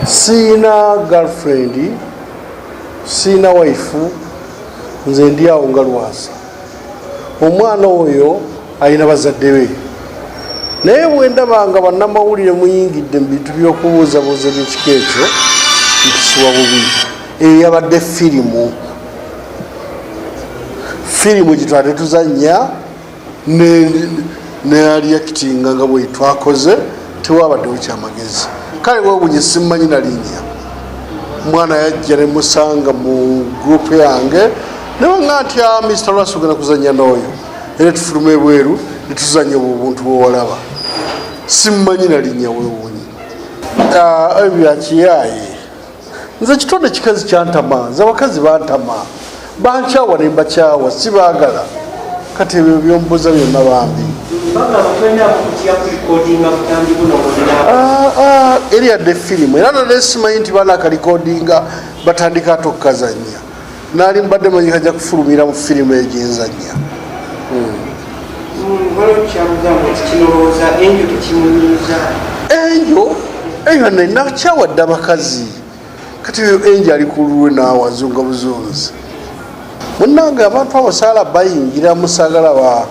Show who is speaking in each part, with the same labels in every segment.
Speaker 1: Sina girlfriend, sina wife, nze ndi awo nga Lwasa. Omwana oyo alina bazadde be. Naye bwe ndaba nga bannamawulire muyingidde mu bintu by'okubuuzabuuza by'ekika ekyo nkisiwa bubi. Eyo yabadde firimu gye twali tuzannya ne reactinga nga bwe twakoze tewabaddewo kyamagezi. Kale bwebunye simmanyi nalinnya. Mwana yajja ne musanga mu gurupu yange ne baŋŋamba nti Mr. Lwasa ogenda kuzannya n'oyo era tufuluma ebweru ne tuzannya obuntu bw'owalaba. Simmanyi nalinnya weewunyi. Ebyo byakiyaaye. Nze kitonde kikazi kyantama, nze abakazi bantama. Bankyawa ne mbakyawa sibaagala. Kati ebyo byombuuza byonna bambi. Eri yadde firimu era nale simanyi nti banakalikodinga batandika ate okukazannya. Naali mbadde manyi kajja kufulumira mu firimu egyenzannya. Enjo nakyawadde abakazi. Kati enjo ali ku lulwe n'awazunga buzunzi. Munnange abantu abo saala bayingira musagala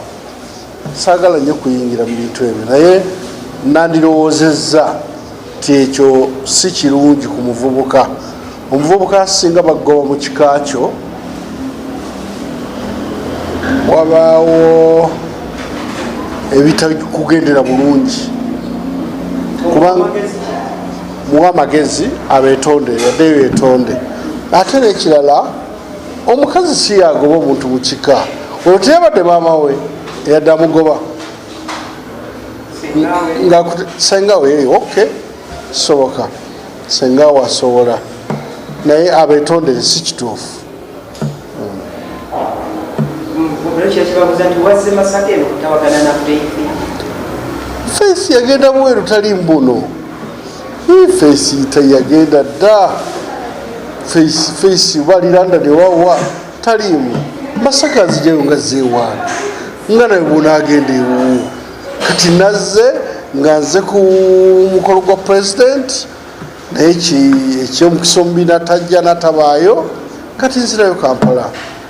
Speaker 1: saagala nnyo kuyingira mu bintu ebyo naye nandirowoozezza nti ekyo si kirungi ku muvubuka. Omuvubuka asinga bagoba mu kika kyo wabaawo ebitakugendera bulungi kubanga muwa amagezi abeetonde yaddeyo yeetonde. Ate n'ekirala omukazi si yagoba omuntu mu kika olwo teyabadde maama we eyadde amugoba sengawe okay soboka sengawe asobola naye abeetondere si kituufu. Feesi yagenda bweru tali mbuno. Feesi teyagenda dda. Feesi baliranda ne wawa talimu. Masaka nzijayo nga zeewaana. Nga naye bw'onaagenda ewuwo. Kati nazze nga nze ku mukolo gwa pulezidenti naye ekyomukisa omubiina tajja n'atabaayo kati nzirayo Kampala.